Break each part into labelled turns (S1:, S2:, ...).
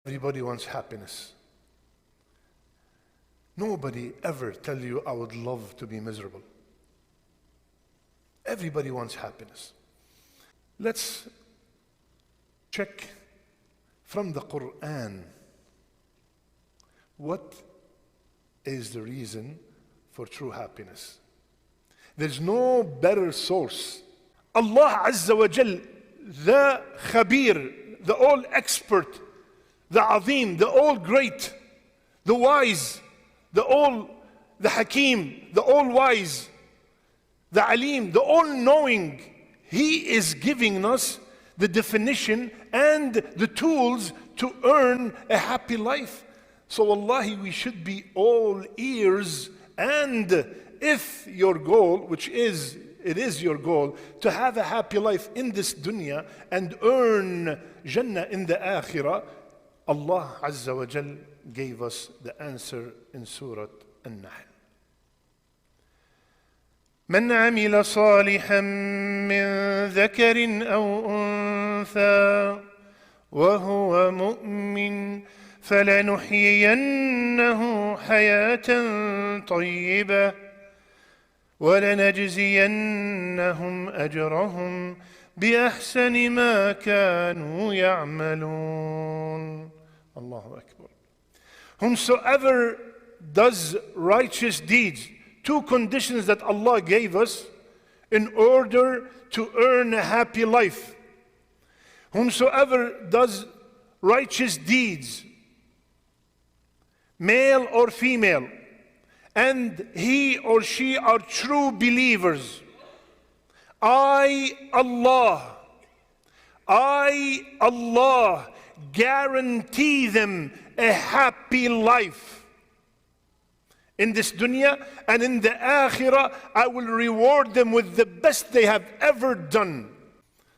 S1: Everybody wants happiness. Nobody ever tell you, I would love to be miserable. Everybody wants happiness. Let's check from the Quran. What is the reason for true happiness? There's no better source. Allah azza wajal, the khabir, the all expert, the azim, the all great, the wise, the hakim, the all wise, the alim, the all knowing. He is giving us the definition and the tools to earn a happy life. So wallahi, we should be all ears. And if your goal, which is, it is your goal, to have a happy life in this dunya and earn Jannah in the akhirah, Allah azza wa jal gave us the answer in Surah An-Nahl. من عمل صالحا من ذكر أو أنثى وهو مؤمن فلنحيينه حياة طيبة ولنجزينهم أجرهم بأحسن ما كانوا يعملون. Allahu Akbar. Whomsoever does righteous deeds, two conditions that Allah gave us in order to earn a happy life. Whomsoever does righteous deeds, male or female, and he or she are true believers, I, Allah, guarantee them a happy life. In this dunya and in the akhirah, I will reward them with the best they have ever done.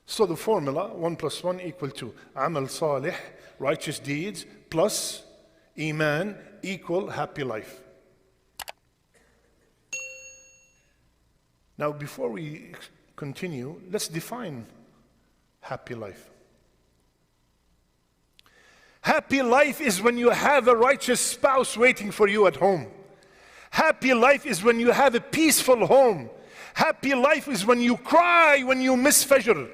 S1: So the formula, 1 + 1 = 2. Amal salih, righteous deeds, plus iman equal happy life. Now before we continue, let's define happy life. Happy life is when you have a righteous spouse waiting for you at home. Happy life is when you have a peaceful home. Happy life is when you cry when you miss Fajr.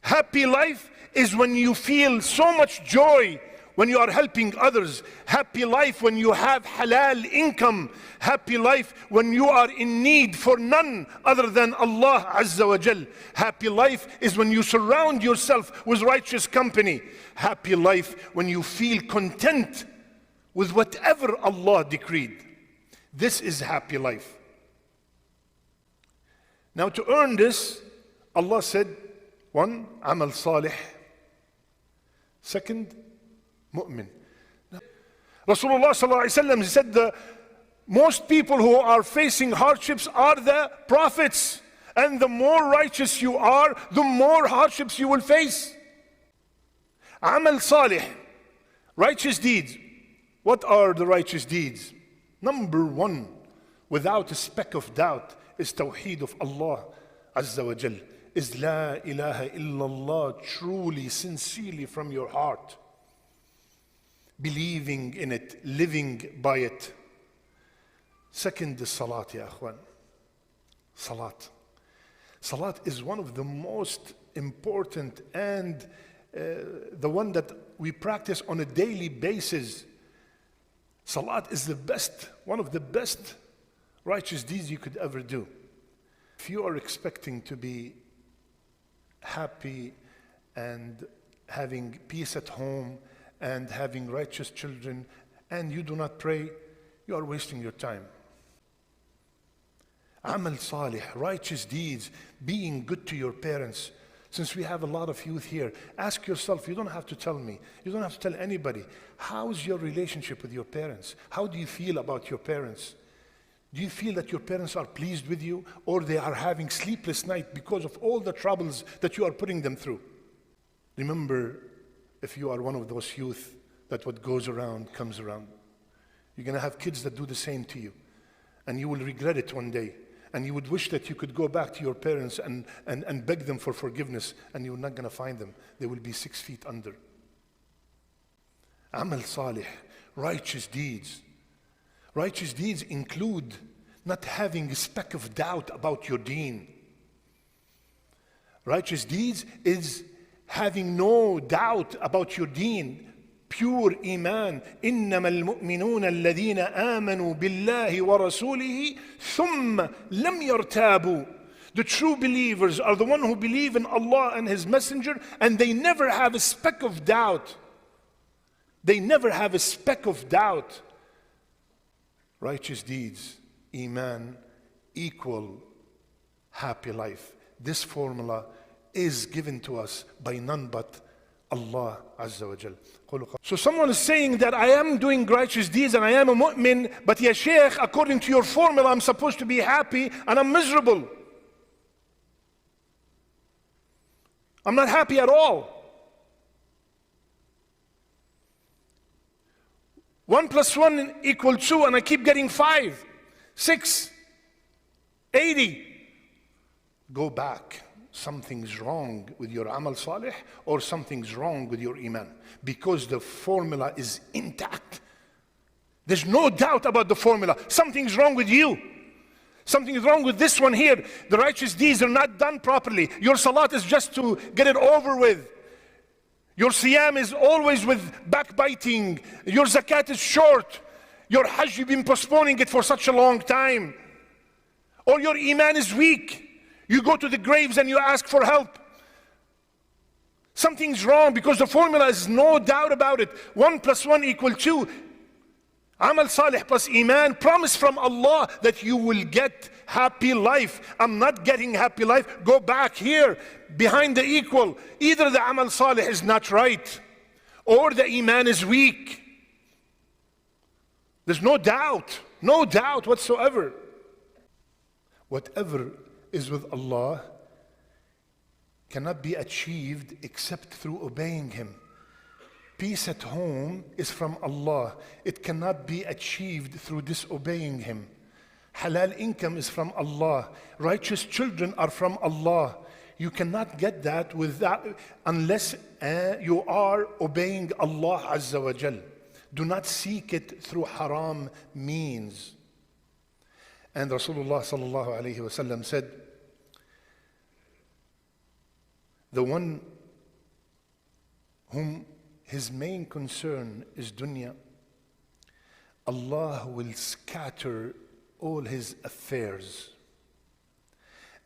S1: Happy life is when you feel so much joy when you are helping others. Happy life when you have halal income. Happy life when you are in need for none other than Allah azza wa jal. Happy life is when you surround yourself with righteous company. Happy life when you feel content with whatever Allah decreed. This is happy life. Now to earn this, Allah said, 1, amal salih. 2, mu'min. Rasulullah sallallahu alaihi wasallam said the most people who are facing hardships are the prophets. And the more righteous you are, the more hardships you will face. Amal salih, righteous deeds. What are the righteous deeds? Number 1, without a speck of doubt, is Tawheed of Allah azza wa jal. Is La ilaha illallah, truly, sincerely from your heart. Believing in it, living by it. 2 is Salat, ya akhwan. Salat. Salat is one of the most important and the one that we practice on a daily basis. Salat is the best, one of the best righteous deeds you could ever do. If you are expecting to be happy and having peace at home and having righteous children and you do not pray, you are wasting your time. Amal salih, righteous deeds, being good to your parents. Since we have a lot of youth here, ask yourself, you don't have to tell me, you don't have to tell anybody, how's your relationship with your parents? How do you feel about your parents? Do you feel that your parents are pleased with you, or they are having sleepless night because of all the troubles that you are putting them through? Remember, if you are one of those youth, that what goes around comes around. You're going to have kids that do the same to you, and you will regret it one day. And you would wish that you could go back to your parents and beg them for forgiveness, and you're not going to find them. They will be 6 feet under. Amal salih, righteous deeds. Righteous deeds include not having a speck of doubt about your deen. Righteous deeds is having no doubt about your deen. Pure iman. إنما المؤمنون الذين آمنوا بالله ورسوله ثم لم يرتابوا. The true believers are the one who believe in Allah and His Messenger, and they never have a speck of doubt. They never have a speck of doubt. Righteous deeds, iman, equal happy life. This formula is given to us by none but Allah azza wa jal. So someone is saying that I am doing righteous deeds and I am a mu'min, but ya Sheikh, according to your formula, I'm supposed to be happy and I'm miserable. I'm not happy at all. 1 + 1 = 2, and I keep getting 5, 6, 80. Go back. Something's wrong with your amal salih, or something's wrong with your iman, because the formula is intact. There's no doubt about the formula. Something's wrong with you. Something is wrong with this one here. The righteous deeds are not done properly. Your salat is just to get it over with. Your siyam is always with backbiting. Your zakat is short. Your hajj, you've been postponing it for such a long time. Or your iman is weak. You go to the graves and you ask for help. Something's wrong, because the formula is no doubt about it. 1 + 1 = 2. Amal salih plus iman, promise from Allah that you will get happy life. I'm not getting happy life. Go back here, behind the equal. Either the amal salih is not right, or the iman is weak. There's no doubt whatsoever. Whatever is with Allah cannot be achieved except through obeying Him. Peace at home is from Allah. It cannot be achieved through disobeying Him. Halal income is from Allah. Righteous children are from Allah. You cannot get that unless you are obeying Allah azza wa jal. Do not seek it through haram means. And Rasulullah sallallahu, alaihi wasallam said, the one whom his main concern is dunya, Allah will scatter all his affairs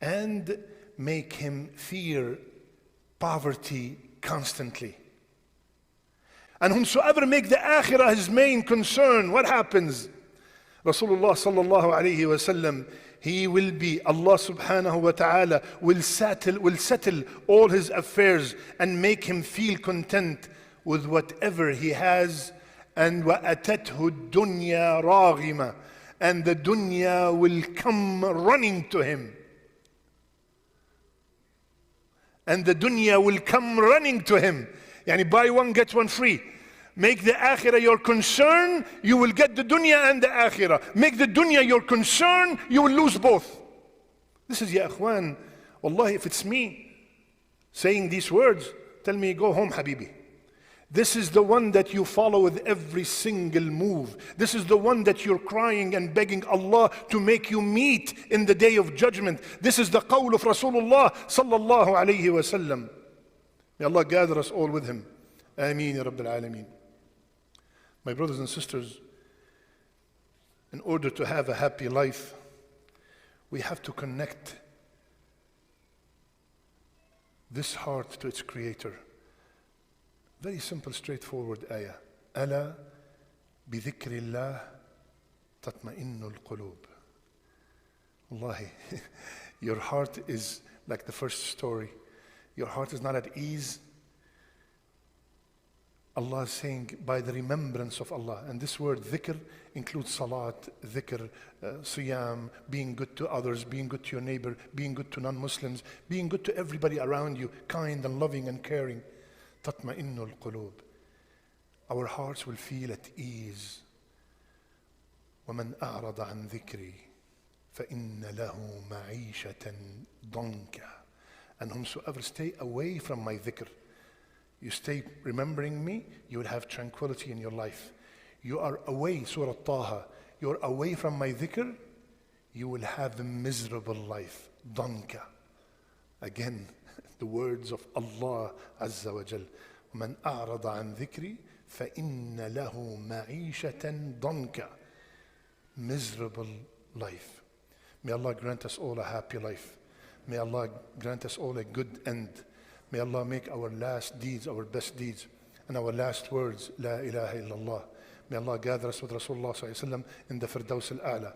S1: and make him fear poverty constantly. And whomsoever make the akhirah his main concern, what happens? Rasulullah sallallahu alaihi wasallam, he will be, Allah subhanahu wa ta'ala will settle all his affairs and make him feel content with whatever he has. And وَأَتَتْهُ الدُّنْيَا رَاغِمَةً, and the dunya will come running to him. And the dunya will come running to him. Yani buy one, get one free. Make the akhirah your concern, you will get the dunya and the akhirah. Make the dunya your concern, you will lose both. This is, ya akhwan, wallahi, if it's me saying these words, tell me, go home, habibi. This is the one that you follow with every single move. This is the one that you're crying and begging Allah to make you meet in the day of judgment. This is the qawl of Rasulullah sallallahu alaihi wasallam. May Allah gather us all with him. Ameen ya Rabbil Alameen. My brothers and sisters, in order to have a happy life, we have to connect this heart to its creator. Very simple, straightforward ayah. Ala bi dhikrillah tatma'innul qulub. Wallahi, your heart is like the first story. Your heart is not at ease. Allah is saying, by the remembrance of Allah. And this word dhikr includes salat, dhikr, siyam, being good to others, being good to your neighbor, being good to non-Muslims, being good to everybody around you, kind and loving and caring. Tatma'innul qulub. Our hearts will feel at ease. وَمَنْ أَعْرَضَ عَنْ ذِكْرِي فَإِنَّ لَهُ مَعِيشَةً ضَنْكَ. And whomsoever stay away from my dhikr, You stay remembering me, you will have tranquility in your life. You are away, Surah Taha, you're away from my dhikr, you will have a miserable life. Danka. Again, the words of Allah azza wajal. وَمَنْ أَعْرَضَ عَنْ ذِكْرِي فَإِنَّ لَهُ مَعِيشَةً ضَنْكَ. Miserable life. May Allah grant us all a happy life. May Allah grant us all a good end. May Allah make our last deeds our best deeds and our last words, La ilaha illallah. May Allah gather us with Rasulullah sallallahu alaihi wasallam in the Firdaus al-A'la.